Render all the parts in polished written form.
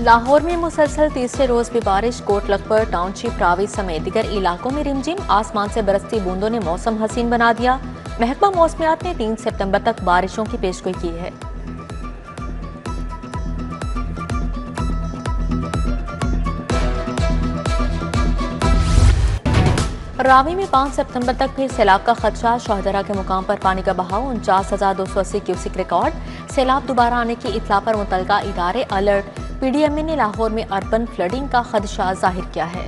लाहौर में मुसलसल तीसरे रोज भी बारिश। कोट लखपत, टाउनशिप, रावी समेत दीगर इलाकों में रिमझिम। आसमान से बरसती बूंदों ने मौसम हसीन बना दिया। महकमा मौसमियात ने 3 सितंबर तक बारिशों की पेशगोई की है। रावी में 5 सितंबर तक फिर सैलाब का खदशा। शोहदरा के मुकाम पर पानी का बहाव 49,280 क्यूसिक रिकॉर्ड। सैलाब दोबारा आने की इत्तला पर मुतलका इदारे अलर्ट। पीडीएमए ने लाहौर में अर्बन फ्लडिंग का खदशा जाहिर किया है।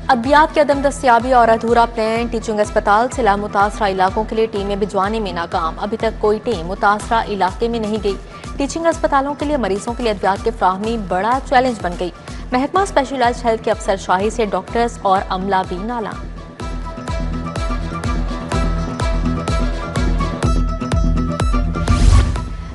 अद्वियात की अदम दस्तियाबी और अधूरा प्लान। टीचिंग अस्पताल सैलाब मुतासरा इलाकों के लिए टीमें भिजवाने में नाकाम। अभी तक कोई टीम मुतासरा इलाके में नहीं गई। टीचिंग अस्पतालों के लिए मरीजों के लिए अद्वियात की फ्राहमी बड़ा चैलेंज बन गई। महकमा स्पेशलाइज्ड हेल्थ के अफसर शाही से डॉक्टर्स और अमला भी नाला।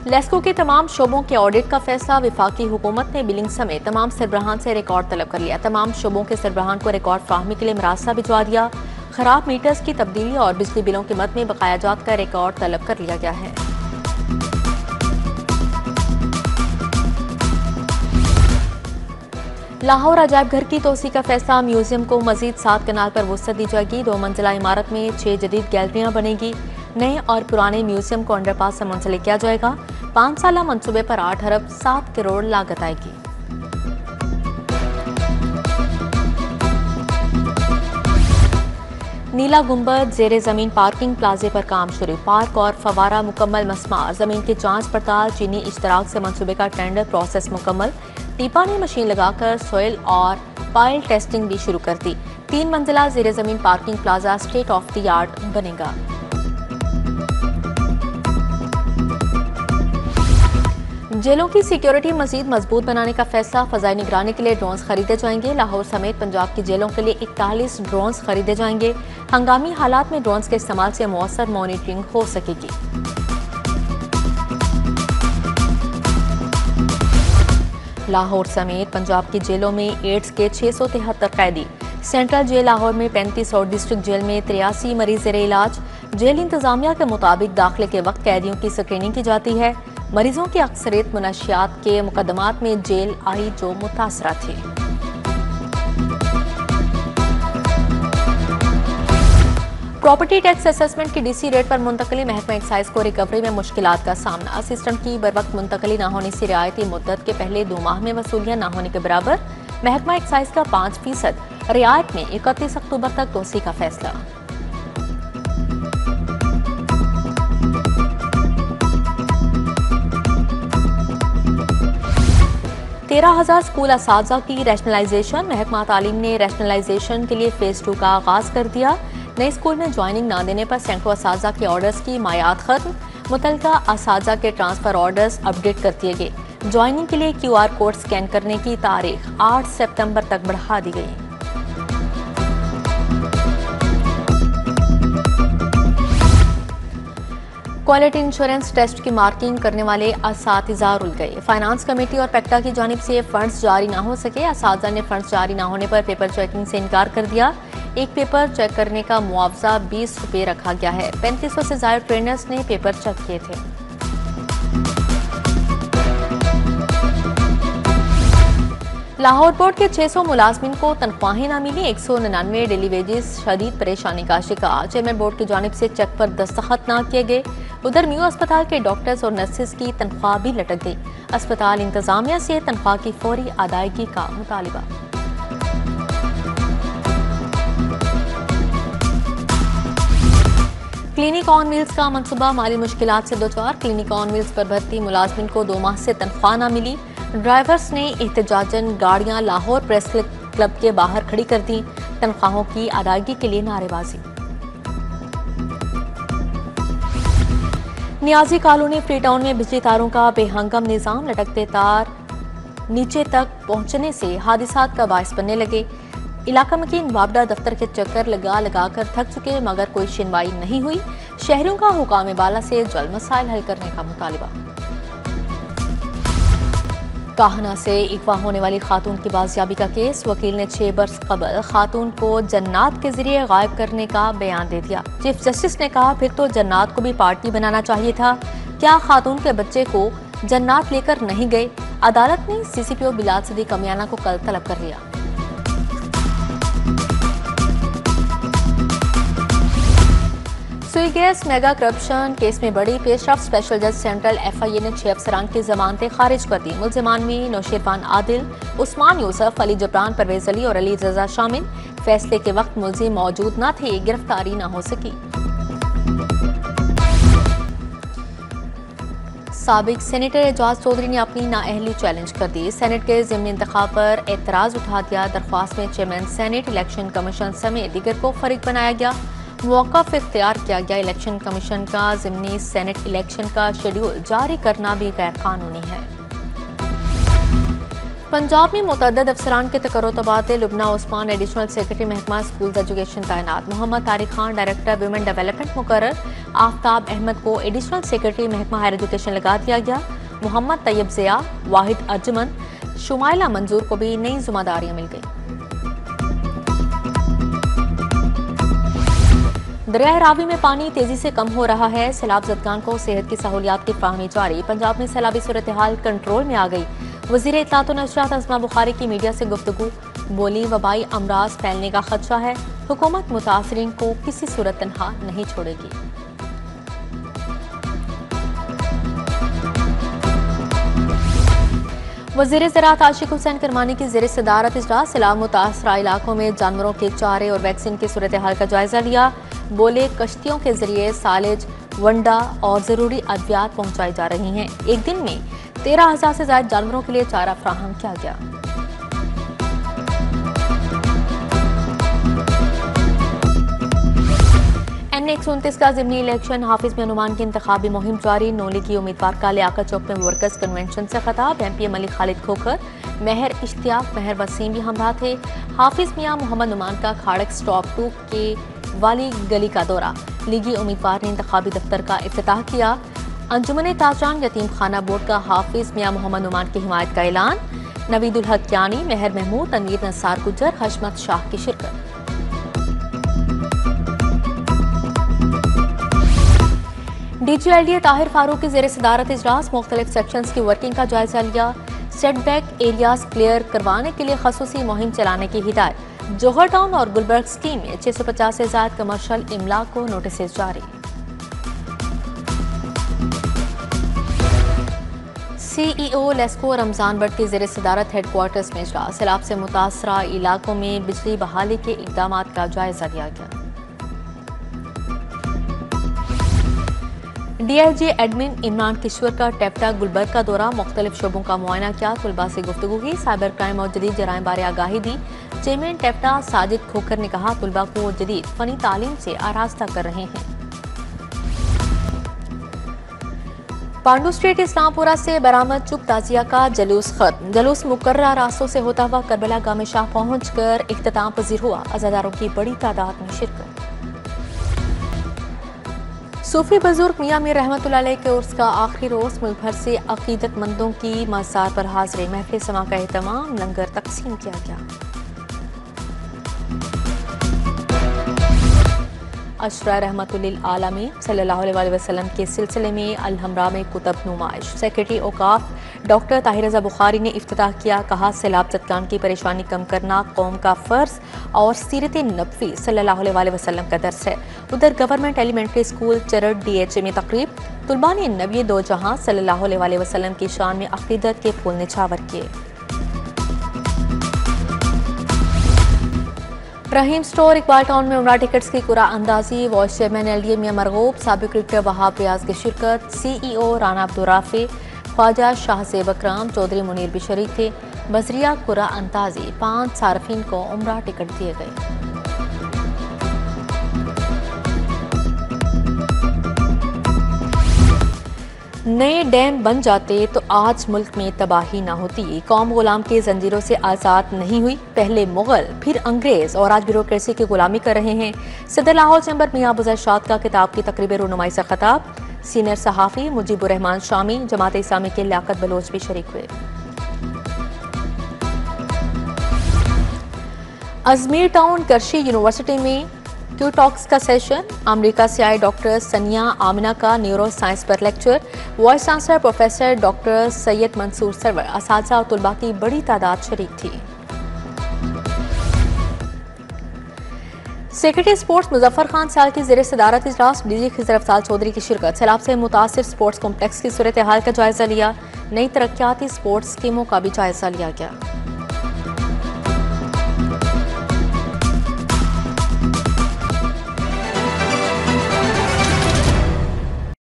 लेस्को के तमाम शोबों के ऑडिट का फैसला। विफाकी हुकूमत ने बिलिंग समेत तमाम सरबराहान से रिकॉर्ड तलब कर लिया। तमाम शोबों के सरबराहान को रिकॉर्ड फ्राहमी के लिए मरासा भिजवा दिया। खराब मीटर्स की तब्दीली और बिजली बिलों की मद में बकायाजात का रिकॉर्ड तलब कर लिया गया है। लाहौर अजायब घर की तोसी का फैसला। म्यूजियम को मजीद 7 कनाल पर वसअत दी जाएगी। 2 मंजिला इमारत में 6 जदीद गैलरियां बनेगी। नए और पुराने म्यूजियम को अंडरपास से मुंसलिक किया जाएगा। 5 साला मंसूबे पर 8 अरब 7 करोड़ लागत आएगी। नीला गुंबद जेरे जमीन पार्किंग प्लाजे पर काम शुरू। पार्क और फवारा मुकम्मल मस्मार। जमीन की जांच पड़ताल चीनी इश्तराक से मंसूबे का टेंडर प्रोसेस मुकम्मल। टीपा ने मशीन लगाकर सोयल और पाइल टेस्टिंग भी शुरू कर दी। 3 मंजिला जेरे जमीन parking plaza state of the art बनेगा। जेलों की सिक्योरिटी मजीद मजबूत बनाने का फैसला। फजाई निगरानी के लिए ड्रोन्स खरीदे जाएंगे। लाहौर समेत पंजाब की जेलों के लिए 41 ड्रोन्स खरीदे जाएंगे। हंगामी हालात में ड्रोन्स के इस्तेमाल से मौसर मॉनिटरिंग हो सकेगी। लाहौर समेत पंजाब की जेलों में एड्स के 673 कैदी। सेंट्रल जेल लाहौर में 35 और डिस्ट्रिक्ट जेल में 83 मरीज जेर इलाज। जेल इंतजामिया के मुताबिक दाखिले के वक्त कैदियों की स्क्रीनिंग की जाती है। मरीजों की अक्सरियत मुनशियात के मुकदमात में जेल आई जो मुतासरा थी। प्रॉपर्टी टैक्स असेसमेंट की डीसी रेट पर मुंतकली। महकमा एक्साइज को रिकवरी में मुश्किलात का सामना। सिस्टम की बर वक्त मुंतकली न होने से रियायती मुद्दत के पहले 2 माह में वसूलियां न होने के बराबर। महकमा एक्साइज का 5% रियायत में 31 अक्टूबर तक तोसी का फैसला। तेरह 13,000 स्कूल असातिज़ा की रैशनलाइजेशन। महकमा तालीम ने रैशनलाइजेशन के लिए फेज 2 का आगाज कर दिया। नए स्कूल में ज्वाइनिंग न देने पर सैकड़ों असातिज़ा के ऑर्डर्स की मायाद खत्म। मुतलका असातिज़ा के ट्रांसफर ऑर्डर्स अपडेट कर दिए गए। ज्वाइनिंग के लिए QR कोड स्कैन करने की तारीख 8 सितंबर तक बढ़ा दी गई। क्वालिटी इंश्योरेंस टेस्ट की मार्किंग करने वाले असातिज़ा रुल गए। फाइनेंस कमेटी और पेक्टा की जानिब से फंड्स जारी ना हो सके। असातिज़ा ने फंड्स जारी ना होने पर पेपर चेकिंग से इनकार कर दिया। एक पेपर चेक करने का मुआवजा 20 रुपये रखा गया है। 3500 से ज्यादा ट्रेनर्स ने पेपर चेक किए थे। लाहौर बोर्ड के 600 मुलाजमीन को तनख्वाहें न मिली। 199 डेली वेजेस शदीद परेशानी का शिकार। चेयरमैन बोर्ड की जानिब से चेक पर दस्तखत न किए गए। उधर म्यू अस्पताल के डॉक्टर्स और नर्सेज की तनख्वाह भी लटक गई। अस्पताल इंतजामिया से तनख्वाह की फौरी अदायगी का मुतालिबा। क्लिनिक ऑन व्हील्स का मनसूबा माली मुश्किलात से दोचार। क्लिनिक ऑन व्हील्स पर भर्ती मुलाजमिन को 2 माह से तनख्वाह न मिली। ड्राइवर्स ने एहतजाजन गाड़ियां लाहौर प्रेस क्लब के बाहर खड़ी कर दी। तनख्वाहों की अदायगी के लिए नारेबाजी। नियाजी कॉलोनी फ्री टाउन में बिजली तारों का बेहंगम निजाम। लटकते तार नीचे तक पहुंचने से हादिसात का बायस बनने लगे। इलाका मकीन वापडा दफ्तर के चक्कर लगा कर थक चुके मगर कोई सुनवाई नहीं हुई। शहरों का हुकाम बाला से जल्द मसाइल हल करने का मुतालिबा। काहना से अगवा होने वाली खातून की बाजियाबी का केस। वकील ने 6 बरस कबल खातून को जन्नात के जरिए गायब करने का बयान दे दिया। चीफ जस्टिस ने कहा फिर तो जन्नात को भी पार्टी बनाना चाहिए था। क्या खातून के बच्चे को जन्नात लेकर नहीं गए? अदालत ने CCPO बिलाल सदीक अमियाना को कल तलब कर लिया। सुई गैस मेगा करप्शन केस में बड़ी पेशरफ्त। स्पेशल जज सेंट्रल FIA ने 6 अफसरान की जमानतें खारिज कर दी। मुल्जिमान में नौशेरवान आदिल, उस्मान यूसुफ, अली जबरान, परवेज अली और अली रजा शामिल। फैसले के वक्त मुल्जिम मौजूद न थे, गिरफ्तारी न हो सकी। साबिक सेनेटर एजाज चौधरी ने अपनी नाअहली चैलेंज कर दी। सेनेट के ज़िमनी इंतखाब पर एतराज उठा दिया। दरख्वास्त में चेयरमैन सेनेट, इलेक्शन कमीशन समेत दीगर को फरीक बनाया गया। मौक़िफ़ इख्तियार किया गया। इलेक्शन कमीशन का ज़िमनी सेनेट इलेक्शन का शेड्यूल जारी करना भी गैर कानूनी है। पंजाब में मुतअद्दिद अफसरान के तकर्रो तबादले। लुबना उस्मान एडिशनल सेक्रेटरी महकमा स्कूल्स एजुकेशन तैनात। Mohammad Tariq Khan director women development मुकर्रर। आफ्ताब अहमद को एडिशनल सेक्रेटरी महकमा हायर एजुकेशन लगा दिया गया। मोहम्मद तैयब ज़िया, वाहिद अर्जुमन, शुमाइला मंजूर को भी नई जिम्मेदारियां मिल गई। दरिया रावी में पानी तेजी से कम हो रहा है। सैलाब ज़दगान को सेहत की सहूलियात की फराहमी जारी। पंजाब में सैलाबी सूरत हाल कंट्रोल में आ गई। वज़ीर इत्तलात व नशरियात अज़मा बुखारी की मीडिया से गुफ्तगू। बोली, वबाई अमराज फैलने का खदशा है। हुकूमत मुतासरीन को किसी सूरत तनहा नहीं छोड़ेगी। वज़ीर ज़राअत आशिक हुसैन करमानी की ज़ेर सदारत इजलास। सैलाब मुतासरा इलाकों में जानवरों के चारे और वैक्सीन की सूरत हाल का जायजा लिया। बोले, कश्तियों के जरिए सालेज, वंडा और जरूरी अद्वियात पहुंचाई जा रही हैं। एक दिन में 13,000 से ज्यादा जानवरों के लिए चारा फ्राहम किया गया। NA-129 का ज़िमनी इलेक्शन। हाफिज में अनुमान की इंतखाबी मुहिम जारी। नोली की उम्मीदवार का लियाकत चौक में वर्कर्स कन्वेंशन से खिताब। MPM अली खालिद खोखर, महर इश्तियाक, महर वसीम भी हमरा थे। हाफिज मियां मोहम्मद नुमान का खाड़क स्टॉप 2 के वाली गली का दौरा। लीगी उम्मीदवार ने इंतखाबी दफ्तर का इफ्तिताह किया। अंजुमन ताजान यतीम खाना बोर्ड का हाफिज मियां मोहम्मद नुमान की हिमायत का ऐलान। नवीदुल हक यानी, महर महमूद, तनवीर नसार गुजर, हशमत शाह की शिरकत। DG LDA ताहिर फारूक की ज़ेर सदारत इजलास। मुख्तलिफ सेक्शंस की वर्किंग का जायजा लिया। सेटबैक एरियाज क्लियर करवाने के लिए खसूसी मुहिम चलाने की हिदायत। जोहर टाउन और गुलबर्ग स्कीम में 650 से ज्यादा कमर्शियल इमला को नोटिस जारी। CEO लेस्को रमजान भट्ट की ज़ेर सदारत हेडक्वार्टर्स में इजलास। सैलाब से मुतासरा इलाकों में बिजली बहाली के इकदाम का जायजा लिया गया। DIG एडमिन इमरान किश्वर का टेप्टा गुलबर्ग का दौरा। मुख्तलिफ शोबों का मुआयना किया। तुलबा से गुफ्तगू की। साइबर क्राइम और जदीद जराइम बारे आगाही दी। चेयरमैन टेप्टा साजिद खोखर ने कहा, तुलबा को जदीद फनी तालीम से आरास्ता कर रहे हैं। पांडू स्ट्रीट इस्लामपुरा से बरामद चुप ताजिया का जलूस खत्म। जलूस मुकर्रर रास्तों से होता हुआ करबला गामे शाह पहुंचकर इख्तिताम पजीर हुआ। अज़ादारों की बड़ी तादाद में शिरकत। सूफी बुजुर्ग मियां मीर रहमतुल्लाह अलैह के उर्स का आखिरी रोज। मुल्क भर से अकीदतमंदों की मज़ार पर हाज़िरी। महफिल समा का एहतमाम, लंगर तकसीम किया गया। अशरा रहमतुल्लिल आलमीन सल्लल्लाहु अलैहि वसल्लम के सिलसिले में अल-हमरा में कुतब नुमाइश। सेक्रेटरी औकाफ डॉक्टर ताहिर रज़ा बुखारी ने इफ्तिताह किया। कहा, सैलाब ज़दगान की परेशानी कम करना कौम का फ़र्ज और सीरत नबवी सल्लल्लाहु अलैहि वसल्लम का दर्स है। उधर गवर्नमेंट एलिमेंट्री स्कूल चरट DHA में तकरीब। तुलबा ने नबी दो जहां सल्लल्लाहु अलैहि वसल्लम की शान में अक़ीदत के फूल निछावर किए। रहीम स्टोर इकबाल टाउन में उमरा टिकट्स की कुरा अंदाजी। वाइस चेयरमैन LDA मियां मरगूब, साबिक क्रिकेटर वहाब रियाज की शिरकत। CEO राना अब्दुर्राफी, ख्वाजा शाह ज़ेब अकरम, चौधरी मुनीर भी शरीक थे। बजरिया कुरा अंदाजी 5 सार्फिन को उमरा टिकट दिए गए। नए डैम बन जाते तो आज मुल्क में तबाही न होती। कौम गुलाम के जंजीरों से आज़ाद नहीं हुई। पहले मुगल, फिर अंग्रेज और आज ब्यूरोक्रेसी की गुलामी कर रहे हैं। सदर लाहौर चैम्बर मियां अबू ज़रशाद का किताब की तकरीब रुनुमाई से खिताब। सीनियर सहाफ़ी मुजीबुर रहमान शामी, जमात इस्लामी के लियाकत बलोच भी शरीक हुए। अजमेर टाउन करशी यूनिवर्सिटी में क्यू टॉक्स का सेशन, अमेरिका से आए डॉक्टर सनिया आमिना का न्यूरो साइंस पर lecture, vice chancellor professor doctor Syed Mansoor Sarwar, असातिज़ा और तुलबा की बड़ी तादाद शरीक थी। सेक्रेटरी स्पोर्ट्स मुजफ्फर खान साल की ज़ेर सदारत इजलास, डीजी खिजर अफजाल चौधरी की शिरकत। सैलाब से मुतासिर स्पोर्ट्स कॉम्प्लेक्स की सूरत हाल का जायजा लिया, नई तरक्याती स्पोर्ट्स स्कीमों का भी जायजा लिया गया।